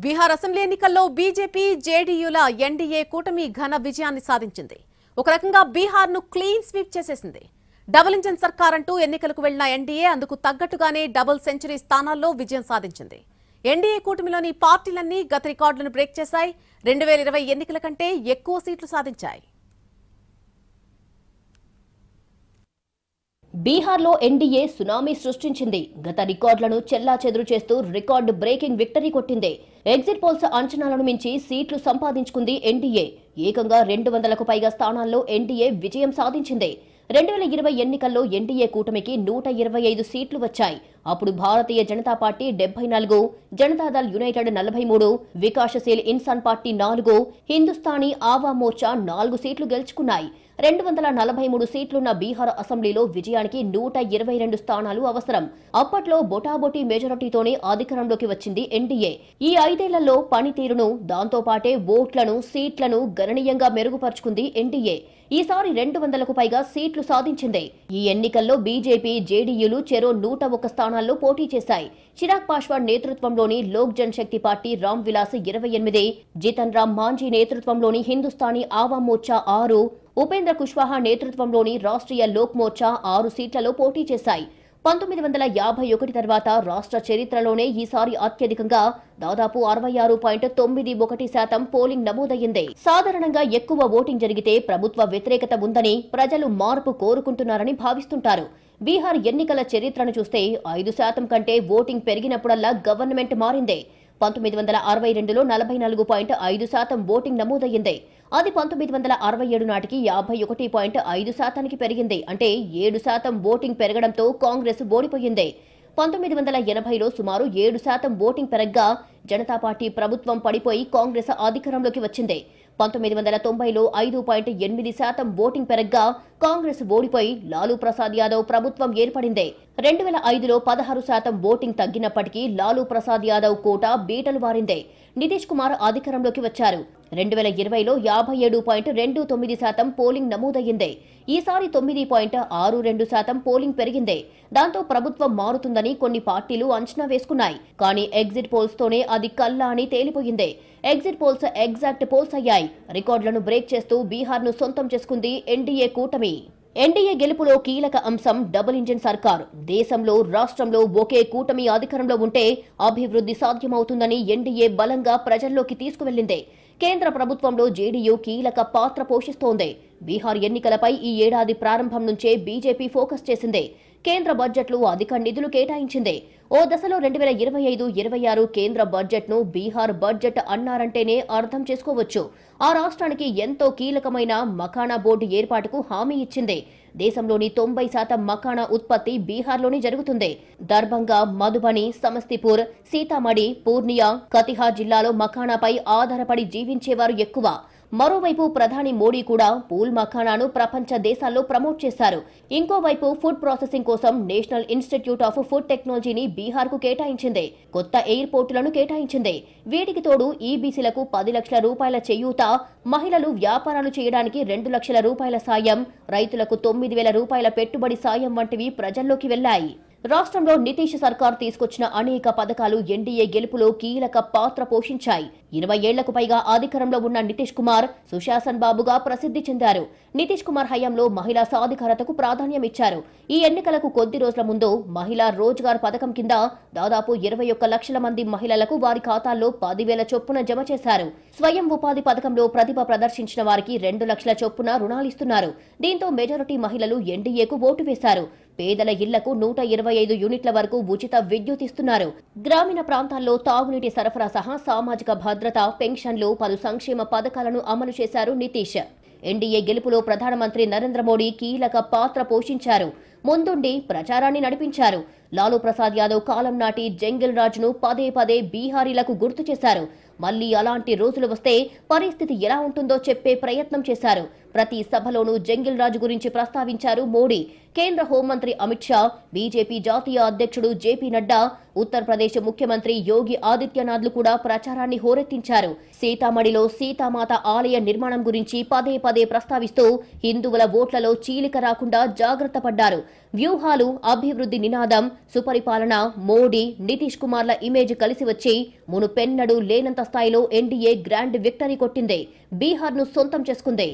Bihar assembly ఎన్నికల్లో BJP జేడీయూల NDA కూటమి ఘన విజయాన్ని సాధించింది. ఒక రకంగా బీహార్ను క్లీన్ స్వీప్ చేసేసింది. డబుల్ ఇంజన్ సర్కార్ అంటూ ఎన్నికలకు వెళ్లిన ఎన్డీఏ అందుకు తగ్గట్టుగానే డబుల్ సెంచరీ స్థానాల్లో విజయం సాధించింది. ఎన్డీఏ కూటమిలోని పార్టీలన్నీ గత రికార్డులను బ్రేక్ చేశాయి. 2020 ఎన్నికల కంటే ఎక్కువ సీట్లు సాధించాయి. బీహార్లో ఎన్డీఏ సునామీ సృష్టించింది. గత రికార్డులను చెల్లాచెదురు చేస్తూ రికార్డు బ్రేకింగ్ విక్టరీ కొట్టింది. ఎగ్జిట్ పోల్స్ అంచనాలను మించి సీట్లు సంపాదించుకుంది ఎన్డీఏ. ఏకంగా 200కు పైగా స్థానాల్లో ఎన్డీఏ విజయం సాధించింది. 2020 ఎన్నికల్లో ఎన్డీఏ కూటమికి 125 సీట్లు వచ్చాయి. అప్పుడు భారతీయ జనతా పార్టీ 74, జనతాదళ్ యునైటెడ్ 43, వికాసశీల్ ఇన్సాన్ పార్టీ 4, హిందుస్థానీ ఆవా మోర్చా 4 సీట్లు గెలుచుకున్నాయి. 243 సీట్లున్న బీహార్ అసెంబ్లీలో విజయానికి 122 స్థానాలు అవసరం. అప్పట్లో బొటాబొటీ మెజారిటీతోనే అధికారంలోకి వచ్చింది ఎన్డీఏ. ఈ 5 ఏళ్లలో పనితీరును, దాంతోపాటే ఓట్లను, సీట్లను గణనీయంగా మెరుగుపరుచుకుంది ఎన్డీఏ. ఈసారి 200కు పైగా సీట్లు సాధించింది. ఈ ఎన్నికల్లో బీజేపీ, జేడీయూలు చెరో 101 స్థానాల్లో పోటీ చేశాయి. చిరాగ్ పాస్వాన్ నేతృత్వంలోని లోక్ జనశక్తి పార్టీ రామ్ విలాస్ 28, జితన్ రామ్ మాంఝీ నేతృత్వంలోని హిందుస్థానీ ఆవాం మోర్చా 6, ఉపేంద్ర కుష్వాహా నేతృత్వంలోని రాష్ట్రీయ లోక్ మోర్చా 6 సీట్లలో పోటీ చేశాయి. 1951 తర్వాత రాష్ట్ర చరిత్రలోనే ఈసారి అత్యధికంగా దాదాపు 66.91% పోలింగ్ నమోదయ్యింది. సాధారణంగా ఎక్కువ ఓటింగ్ జరిగితే ప్రభుత్వ వ్యతిరేకత ఉందని, ప్రజలు మార్పు కోరుకుంటున్నారని భావిస్తుంటారు. బీహార్ ఎన్నికల చరిత్రను చూస్తే 5% కంటే ఓటింగ్ పెరిగినప్పుడల్లా గవర్నమెంట్ మారింది. 1962లో 44.5% ఓటింగ్ నమోదయ్యింది. అది 1967 నాటికి 51.5%కి పెరిగింది. అంటే 7% ఓటింగ్ పెరగడంతో కాంగ్రెస్ ఓడిపోయింది. 1980లో సుమారు 7% ఓటింగ్ పెరగ్గా జనతా పార్టీ ప్రభుత్వం పడిపోయి కాంగ్రెస్ అధికారంలోకి వచ్చింది. 1990లో 5.8% ఓటింగ్ పెరగ్గా కాంగ్రెస్ ఓడిపోయి లాలూ ప్రసాద్ యాదవ్ ప్రభుత్వం ఏర్పడింది. 2005లో 16% ఓటింగ్ తగ్గినప్పటికీ లాలూ ప్రసాద్ యాదవ్ కోట బీటలు వారింది. నితీష్ కుమార్ అధికారంలోకి వచ్చారు. 2020లో 57.29% పోలింగ్ నమోదయ్యింది. ఈసారి 9.62% పోలింగ్ పెరిగింది. దాంతో ప్రభుత్వం మారుతుందని కొన్ని పార్టీలు అంచనా వేసుకున్నాయి. కానీ ఎగ్జిట్ పోల్స్ తోనే అది కల్లా అని తేలిపోయింది. ఎగ్జిట్ పోల్స్ ఎగ్జాక్ట్ పోల్స్ అయ్యాయి. రికార్డులను బ్రేక్ చేస్తూ బీహార్ను సొంతం చేసుకుంది ఎన్డీఏ కూటమి. ఎన్డీఏ గెలుపులో కీలక అంశం డబుల్ ఇంజిన్ సర్కార్. దేశంలో, రాష్ట్రంలో ఒకే కూటమి అధికారంలో ఉంటే అభివృద్ధి సాధ్యమవుతుందని ఎన్డీఏ బలంగా ప్రజల్లోకి తీసుకువెళ్లింది. కేంద్ర ప్రభుత్వంలో జేడీయూ కీలక పాత్ర పోషిస్తోంది. బీహార్ ఎన్నికలపై ఈ ఏడాది ప్రారంభం నుంచే బీజేపీ ఫోకస్ చేసింది. కేంద్ర బడ్జెట్లో అధిక నిధులు కేటాయించింది. ఓ దశలో 2025-26 కేంద్ర బడ్జెట్ను బీహార్ బడ్జెట్ అన్నారంటేనే అర్థం చేసుకోవచ్చు. ఆ రాష్ట్రానికి ఎంతో కీలకమైన మఖానా బోర్డు ఏర్పాటుకు హామీ ఇచ్చింది. దేశంలోని 90% మఖానా ఉత్పత్తి బీహార్లోనే జరుగుతుంది. దర్భంగా, మధుబని, సమస్తీపూర్, సీతామఢి, పూర్నియా, కతిహార్ జిల్లాలో మఖానాపై ఆధారపడి జీవించేవారు ఎక్కువ. మరోవైపు ప్రధాని మోడీ కూడా పూల్ మఖానాను ప్రపంచ దేశాల్లో ప్రమోట్ చేశారు. ఇంకోవైపు ఫుడ్ ప్రాసెసింగ్ కోసం నేషనల్ ఇన్స్టిట్యూట్ ఆఫ్ ఫుడ్ టెక్నాలజీని బీహార్కు కేటాయించింది. కొత్త ఎయిర్పోర్టులను కేటాయించింది. వీటికి తోడు ఈబీసీలకు 10 లక్షల రూపాయల చేయూత, మహిళలు వ్యాపారాలు చేయడానికి 2 లక్షల రూపాయల సాయం, రైతులకు 9,000 రూపాయల పెట్టుబడి సాయం వంటివి ప్రజల్లోకి వెళ్లాయి. రాష్ట్రంలో నితీష్ సర్కార్ తీసుకొచ్చిన అనేక పథకాలు ఎన్డీఏ గెలుపులో కీలక పాత్ర పోషించాయి. 20 ఏళ్లకు పైగా అధికారంలో ఉన్న నితీష్ కుమార్ సుశాసన్ బాబుగా ప్రసిద్ధి చెందారు. నితీష్ కుమార్ హయాంలో మహిళా సాధికారతకు ప్రాధాన్యం ఇచ్చారు. ఈ ఎన్నికలకు కొద్ది రోజుల ముందు మహిళా రోజ్గార్ పథకం కింద దాదాపు 21 లక్షల మంది మహిళలకు వారి ఖాతాల్లో 10,000 చొప్పున జమ చేశారు. స్వయం ఉపాధి పథకంలో ప్రతిభ ప్రదర్శించిన వారికి 2 లక్షల చొప్పున రుణాలిస్తున్నారు. దీంతో మెజారిటీ మహిళలు ఎన్డీఏకు ఓటు వేశారు. పేదల ఇళ్లకు 125 యూనిట్ల వరకు ఉచిత విద్యుత్ ఇస్తున్నారు. గ్రామీణ ప్రాంతాల్లో తాగునీటి సరఫరా సహా సామాజిక భద్రత, పెన్షన్లు, పలు సంక్షేమ పథకాలను అమలు చేశారు నితీష్. ఎన్డీఏ గెలుపులో ప్రధానమంత్రి నరేంద్ర మోడీ కీలక పాత్ర పోషించారు. ముందుండి ప్రచారాన్ని నడిపించారు. లాలూ ప్రసాద్ యాదవ్ కాలం నాటి జంగిల్ రాజ్ను పదే పదే బీహారీలకు గుర్తు చేశారు. మళ్లీ అలాంటి రోజులు వస్తే పరిస్థితి ఎలా ఉంటుందో చెప్పే ప్రయత్నం చేశారు. ప్రతి సభలోనూ జంగిల్ రాజు గురించి ప్రస్తావించారు మోడీ. కేంద్ర హోంమంత్రి అమిత్ షా, బీజేపీ జాతీయ అధ్యక్షుడు జేపీ నడ్డా, ఉత్తరప్రదేశ్ ముఖ్యమంత్రి యోగి ఆదిత్యనాథ్లు కూడా ప్రచారాన్ని హోరెత్తించారు. సీతామఢిలో సీతామాత ఆలయ నిర్మాణం గురించి పదే పదే ప్రస్తావిస్తూ హిందువుల ఓట్లలో చీలిక రాకుండా జాగ్రత్త పడ్డారు. వ్యూహాలు, అభివృద్ధి నినాదం, సుపరిపాలన, మోడీ, నితీష్ కుమార్ల ఇమేజ్ కలిసి వచ్చి మునుపెన్నడూ లేనంత స్థాయిలో ఎన్డీఏ గ్రాండ్ విక్టరీ కొట్టింది. బీహార్ను సొంతం చేసుకుంది.